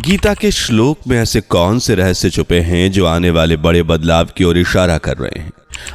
गीता के श्लोक में ऐसे कौन से रहस्य छुपे हैं जो आने वाले बड़े बदलाव की ओर इशारा कर रहे हैं?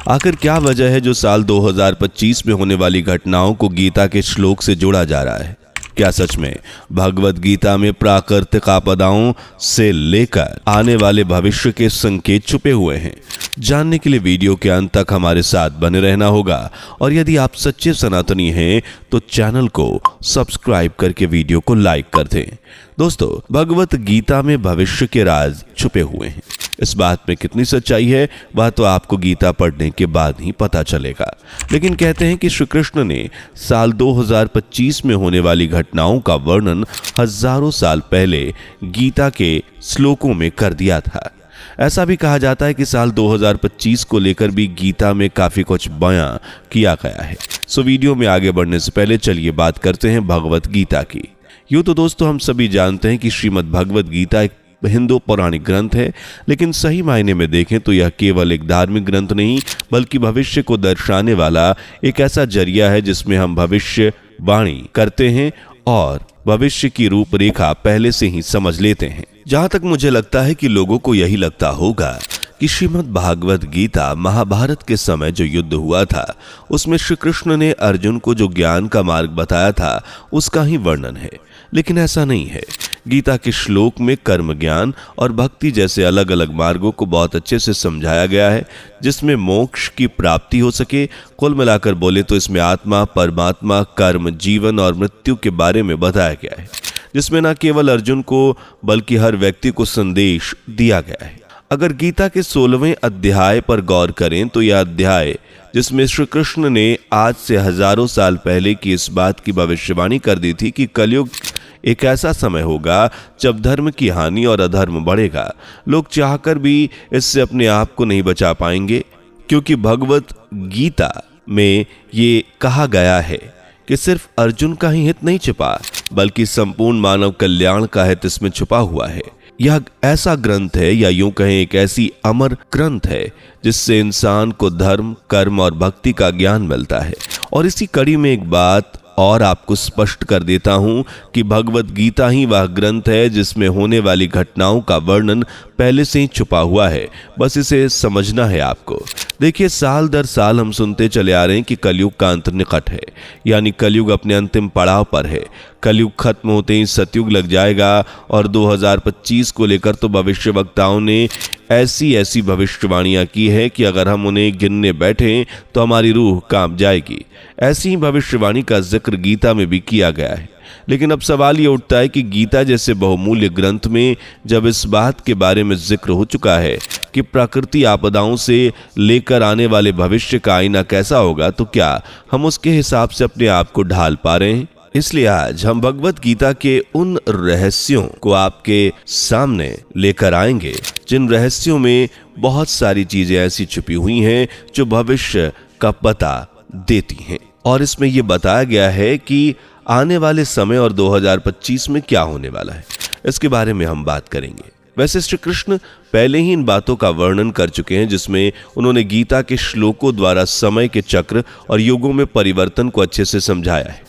आखिर क्या वजह है जो साल 2025 में होने वाली घटनाओं को गीता के श्लोक से जोड़ा जा रहा है? क्या सच में भगवत गीता में प्राकृतिक आपदाओं से लेकर आने वाले भविष्य के संकेत छुपे हुए हैं? जानने के लिए वीडियो के अंत तक हमारे साथ बने रहना होगा और यदि आप सच्चे सनातनी हैं तो चैनल को सब्सक्राइब करके वीडियो को लाइक कर दें। दोस्तों, भगवत गीता में भविष्य के राज छुपे हुए हैं। इस बात में कितनी सच्चाई है वह तो आपको गीता पढ़ने के बाद ही पता चलेगा। लेकिन कहते हैं कि श्री कृष्ण ने साल 2025 में होने वाली घटनाओं का वर्णन हजारों साल पहले गीता के श्लोकों में कर दिया था। ऐसा भी कहा जाता है कि साल 2025 को लेकर भी गीता में काफी कुछ बयां किया गया है। सो वीडियो में आगे बढ़ने से पहले चलिए बात करते हैं भगवत गीता की। यूं तो दोस्तों हम सभी जानते हैं कि श्रीमद् भगवत गीता एक हिंदू पौराणिक ग्रंथ है, लेकिन सही मायने में देखें तो यह केवल एक धार्मिक ग्रंथ नहीं बल्कि भविष्य को दर्शाने वाला एक ऐसा जरिया है जिसमें हम भविष्यवाणी करते हैं और भविष्य की रूपरेखा पहले से ही समझ लेते हैं। जहां तक मुझे लगता है कि लोगों को यही लगता होगा कि श्रीमद् भागवत गीता महाभारत के समय जो युद्ध हुआ था उसमें श्री कृष्ण ने अर्जुन को जो ज्ञान का मार्ग बताया था उसका ही वर्णन है, लेकिन ऐसा नहीं है। गीता के श्लोक में कर्म ज्ञान और भक्ति जैसे अलग अलग मार्गों को बहुत अच्छे से समझाया गया है जिसमें मोक्ष की प्राप्ति हो सके। कुल मिलाकर बोले तो इसमें आत्मा, परमात्मा, कर्म, जीवन और मृत्यु के बारे में बताया गया है, जिसमें न केवल अर्जुन को बल्कि हर व्यक्ति को संदेश दिया गया है। अगर गीता के 16वें अध्याय पर गौर करें तो यह अध्याय जिसमें श्री कृष्ण ने आज से हजारों साल पहले की इस बात की भविष्यवाणी कर दी थी कि कलयुग एक ऐसा समय होगा जब धर्म की हानि और अधर्म बढ़ेगा। लोग चाहकर भी इससे अपने आप को नहीं बचा पाएंगे, क्योंकि भगवत गीता में ये कहा गया है कि सिर्फ अर्जुन का ही हित नहीं छिपा बल्कि संपूर्ण मानव कल्याण का हित इसमें छुपा हुआ है। यह ऐसा ग्रंथ है, या यूं कहें एक ऐसी अमर ग्रंथ है जिससे इंसान को धर्म, कर्म और भक्ति का ज्ञान मिलता है। और इसी कड़ी में एक बात और आपको स्पष्ट कर देता हूं कि भगवत गीता ही वह ग्रंथ है जिसमें होने वाली घटनाओं का वर्णन पहले से ही छुपा हुआ है। बस इसे समझना है आपको। देखिए, साल दर साल हम सुनते चले आ रहे हैं कि कलयुग का अंत निकट है, यानी कलयुग अपने अंतिम पड़ाव पर है। कलयुग खत्म होते ही सतयुग लग जाएगा और 2025 को लेकर तो भविष्यवक्ताओं ने ऐसी भविष्यवाणियां की है कि अगर हम उन्हें गिनने बैठें तो हमारी रूह कांप जाएगी। ऐसी ही भविष्यवाणी का जिक्र गीता में भी किया गया है। लेकिन अब सवाल ये उठता है कि गीता जैसे बहुमूल्य ग्रंथ में जब इस बात के बारे में जिक्र हो चुका है कि प्रकृति आपदाओं से लेकर आने वाले भविष्य का आईना कैसा होगा, तो क्या हम उसके हिसाब से अपने आप को ढाल पा रहे हैं? इसलिए आज हम भगवत गीता के उन रहस्यों को आपके सामने लेकर आएंगे जिन रहस्यों में बहुत सारी चीजें ऐसी छुपी हुई हैं जो भविष्य का पता देती हैं। और इसमें यह बताया गया है कि आने वाले समय और 2025 में क्या होने वाला है, इसके बारे में हम बात करेंगे। वैसे श्री कृष्ण पहले ही इन बातों का वर्णन कर चुके हैं जिसमें उन्होंने गीता के श्लोकों द्वारा समय के चक्र और युगों में परिवर्तन को अच्छे से समझाया है।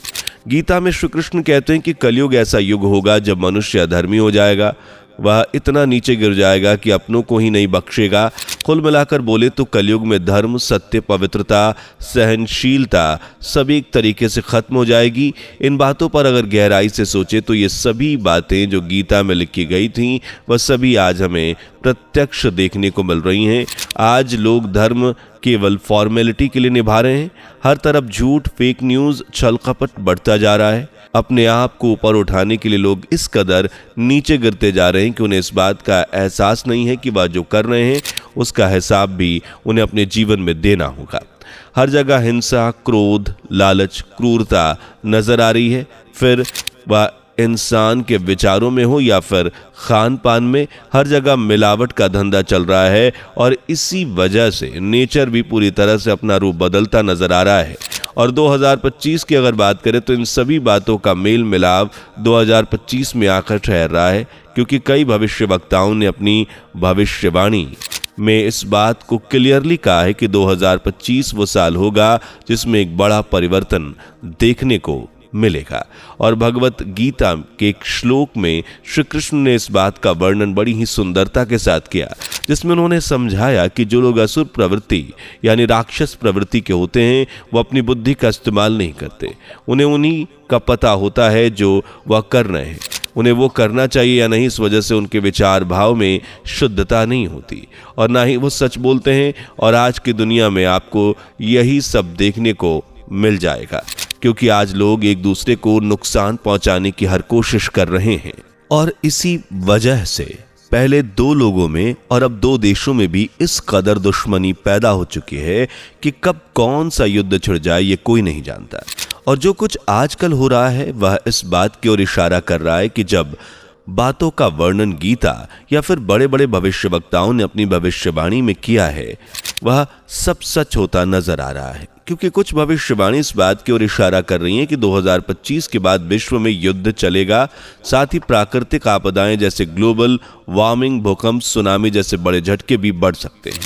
गीता में श्री कृष्ण कहते हैं कि कलयुग ऐसा युग होगा जब मनुष्य अधर्मी हो जाएगा, वह इतना नीचे गिर जाएगा कि अपनों को ही नहीं बख्शेगा। कुल मिलाकर बोले तो कलयुग में धर्म, सत्य, पवित्रता, सहनशीलता सभी एक तरीके से खत्म हो जाएगी। इन बातों पर अगर गहराई से सोचे तो ये सभी बातें जो गीता में लिखी गई थीं वह सभी आज हमें प्रत्यक्ष देखने को मिल रही हैं। आज लोग धर्म केवल फॉर्मेलिटी के लिए निभा रहे हैं। हर तरफ झूठ, फेक न्यूज, छल कपट बढ़ता जा रहा है। अपने आप को ऊपर उठाने के लिए लोग इस कदर नीचे गिरते जा रहे हैं कि उन्हें इस बात का एहसास नहीं है कि वह जो कर रहे हैं उसका हिसाब भी उन्हें अपने जीवन में देना होगा। हर जगह हिंसा, क्रोध, लालच, क्रूरता नजर आ रही है। फिर वह इंसान के विचारों में हो या फिर खान पान में, हर जगह मिलावट का धंधा चल रहा है और इसी वजह से नेचर भी पूरी तरह से अपना रूप बदलता नजर आ रहा है। और 2025 की अगर बात करें तो इन सभी बातों का मेल मिलाप 2025 में आकर ठहर रहा है, क्योंकि कई भविष्यवक्ताओं ने अपनी भविष्यवाणी में इस बात को क्लियरली कहा है कि 2025 वो साल होगा जिसमें एक बड़ा परिवर्तन देखने को मिलेगा। और भगवत गीता के एक श्लोक में श्री कृष्ण ने इस बात का वर्णन बड़ी ही सुंदरता के साथ किया, जिसमें उन्होंने समझाया कि जो लोग असुर प्रवृत्ति यानी राक्षस प्रवृत्ति के होते हैं वो अपनी बुद्धि का इस्तेमाल नहीं करते। उन्हें उन्हीं का पता होता है जो वह कर रहे हैं, उन्हें वो करना चाहिए या नहीं, इस वजह से उनके विचार भाव में शुद्धता नहीं होती और ना ही वो सच बोलते हैं। और आज की दुनिया में आपको यही सब देखने को मिल जाएगा, क्योंकि आज लोग एक दूसरे को नुकसान पहुंचाने की हर कोशिश कर रहे हैं। और इसी वजह से पहले 2 लोगों में और अब 2 देशों में भी इस कदर दुश्मनी पैदा हो चुकी है कि कब कौन सा युद्ध छिड़ जाए ये कोई नहीं जानता। और जो कुछ आजकल हो रहा है वह इस बात की ओर इशारा कर रहा है कि जब बातों का वर्णन गीता या फिर बड़े बड़े भविष्यवक्ताओं ने अपनी भविष्यवाणी में किया है वह सब सच होता नजर आ रहा है। क्योंकि कुछ भविष्यवाणी इस बात की ओर इशारा कर रही हैं कि 2025 के बाद विश्व में युद्ध चलेगा, साथ ही प्राकृतिक आपदाएं जैसे ग्लोबल वार्मिंग, भूकंप, सुनामी जैसे बड़े झटके भी बढ़ सकते हैं।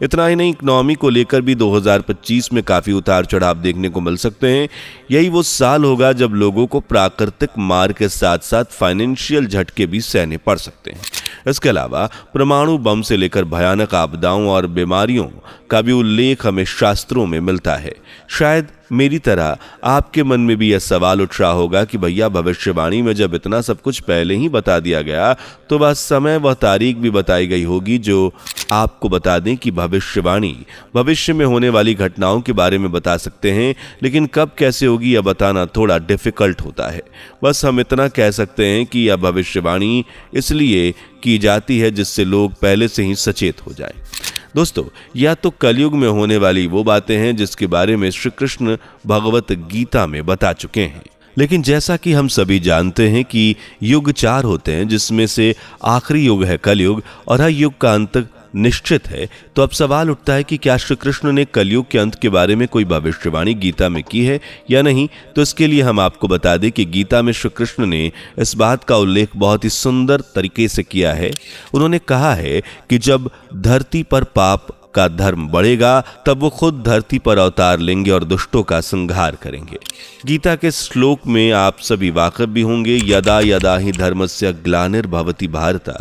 इतना ही नहीं, इकोनॉमी को लेकर भी 2025 में काफी उतार चढ़ाव देखने को मिल सकते हैं। यही वो साल होगा जब लोगों को प्राकृतिक मार के साथ साथ फाइनेंशियल झटके भी सहने पड़ सकते हैं। इसके अलावा परमाणु बम से लेकर भयानक आपदाओं और बीमारियों का भी उल्लेख हमें शास्त्रों में मिलता है। शायद मेरी तरह आपके मन में भी यह सवाल उठ रहा होगा कि भैया भविष्यवाणी में जब इतना सब कुछ पहले ही बता दिया गया तो वह समय व तारीख भी बताई गई होगी जो आपको बता दें कि भविष्यवाणी भविष्य में होने वाली घटनाओं के बारे में बता सकते हैं, लेकिन कब कैसे होगी यह बताना थोड़ा डिफिकल्ट होता है। बस हम इतना कह सकते हैं कि यह भविष्यवाणी इसलिए की जाती है जिससे लोग पहले से ही सचेत हो जाएं। दोस्तों, या तो कलयुग में होने वाली वो बातें हैं जिसके बारे में श्री कृष्ण भगवत गीता में बता चुके हैं। लेकिन जैसा कि हम सभी जानते हैं कि युग 4 होते हैं, जिसमें से आखिरी युग है कलयुग और हर युग का अंत निश्चित है। तो अब सवाल उठता है कि क्या श्री कृष्ण ने कलयुग के अंत के बारे में कोई भविष्यवाणी गीता में की है या नहीं। तो इसके लिए हम आपको बता दें कि गीता में श्री कृष्ण ने इस बात का उल्लेख बहुत ही सुंदर तरीके से किया है। उन्होंने कहा है कि जब धरती पर पाप का धर्म बढ़ेगा तब वो खुद धरती पर अवतार लेंगे और दुष्टों का संहार करेंगे। गीता के श्लोक में आप सभी वाकिफ भी होंगे, यदा यदा ही धर्मस्य ग्लानिर्भवति भारत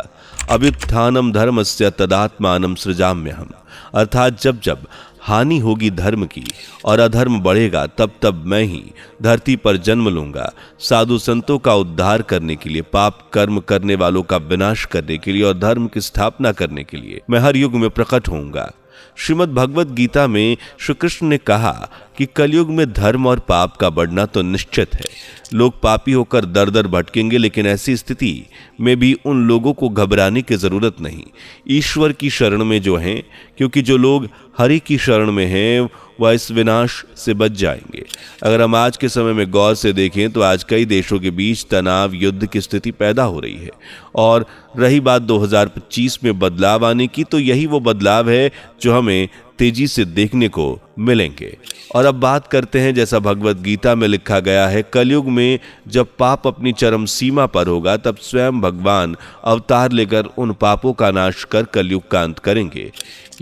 अभ्युत्थानम धर्मस्य तदात्मानं सृजाम्यहम्। अर्थात जब जब हानि होगी धर्म की और अधर्म बढ़ेगा तब तब मैं ही धरती पर जन्म लूंगा, साधु संतों का उद्धार करने के लिए, पाप कर्म करने वालों का विनाश करने के लिए और धर्म की स्थापना करने के लिए मैं हर युग में प्रकट होऊंगा। श्रीमद् भगवत गीता में श्री कृष्ण ने कहा कि कलयुग में धर्म और पाप का बढ़ना तो निश्चित है। लोग पापी होकर दर दर भटकेंगे, लेकिन ऐसी स्थिति में भी उन लोगों को घबराने की जरूरत नहीं। ईश्वर की शरण में जो हैं, क्योंकि जो लोग हरि की शरण में हैं वह इस विनाश से बच जाएंगे। अगर हम आज के समय में गौर से देखें तो आज कई देशों के बीच तनाव, युद्ध की स्थिति पैदा हो रही है। और रही बात 2025 में बदलाव आने की, तो यही वो बदलाव है जो हमें तेजी से देखने को मिलेंगे। और अब बात करते हैं, जैसा भगवत गीता में लिखा गया है, कलयुग में जब पाप अपनी चरम सीमा पर होगा तब स्वयं भगवान अवतार लेकर उन पापों का नाश कर कलयुग का अंत करेंगे।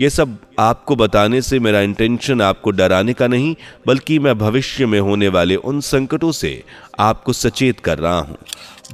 ये सब आपको बताने से मेरा इंटेंशन आपको डराने का नहीं, बल्कि मैं भविष्य में होने वाले उन संकटों से आपको सचेत कर रहा हूँ।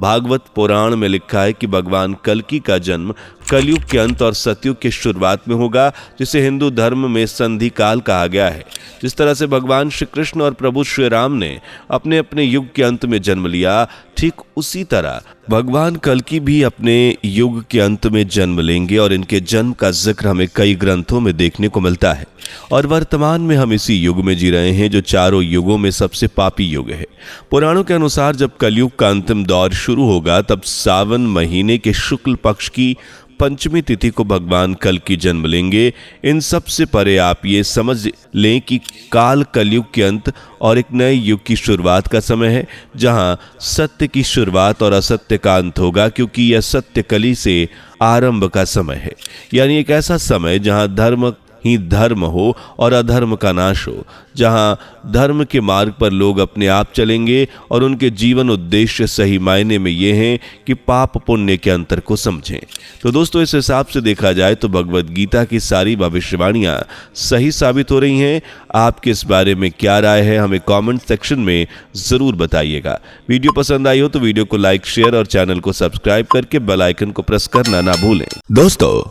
भागवत पुराण में लिखा है कि भगवान कल्कि का जन्म कलयुग के अंत और सतयुग की शुरुआत में होगा, जिसे हिंदू धर्म में संधि काल कहा गया है। जिस तरह से भगवान श्री कृष्ण और प्रभु श्री राम ने अपने अपने युग के अंत में जन्म लिया, ठीक उसी तरह भगवान कल्कि भी अपने युग के अंत में जन्म लेंगे और इनके जन्म का जिक्र हमें कई ग्रंथों में देखने को मिलता है। और वर्तमान में हम इसी युग में जी रहे हैं जो चारों युगों में सबसे पापी युग है। पुराणों के अनुसार जब कलयुग का अंतिम दौर शुरू होगा तब सावन महीने के शुक्ल पक्ष की पंचमी तिथि को भगवान कल्कि जन्म लेंगे। इन सब से परे आप ये समझ लें कि काल कलयुग के अंत और एक नए युग की शुरुआत का समय है, जहां सत्य की शुरुआत और असत्य का अंत होगा, क्योंकि यह सत्य कली से आरंभ का समय है। यानी एक ऐसा समय जहां धर्म ही धर्म हो और अधर्म का नाश हो। जहां धर्म के मार्ग पर लोग अपने आप चलेंगे और उनके जीवन उद्देश्य सही मायने में ये हैं कि पाप पुण्य के अंतर को समझें। तो दोस्तों, इस हिसाब से देखा जाए तो भगवद गीता की सारी भविष्यवाणियां सही साबित हो रही हैं। आपके इस बारे में क्या राय है, हमें कमेंट सेक्शन में जरूर बताइएगा। वीडियो पसंद आई हो तो वीडियो को लाइक, शेयर और चैनल को सब्सक्राइब करके बेल आइकन को प्रेस करना ना भूलें। दोस्तों,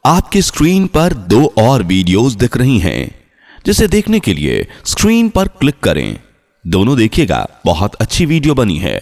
आपकी स्क्रीन पर 2 और वीडियोस दिख रही हैं, जिसे देखने के लिए स्क्रीन पर क्लिक करें। दोनों देखिएगा, बहुत अच्छी वीडियो बनी है।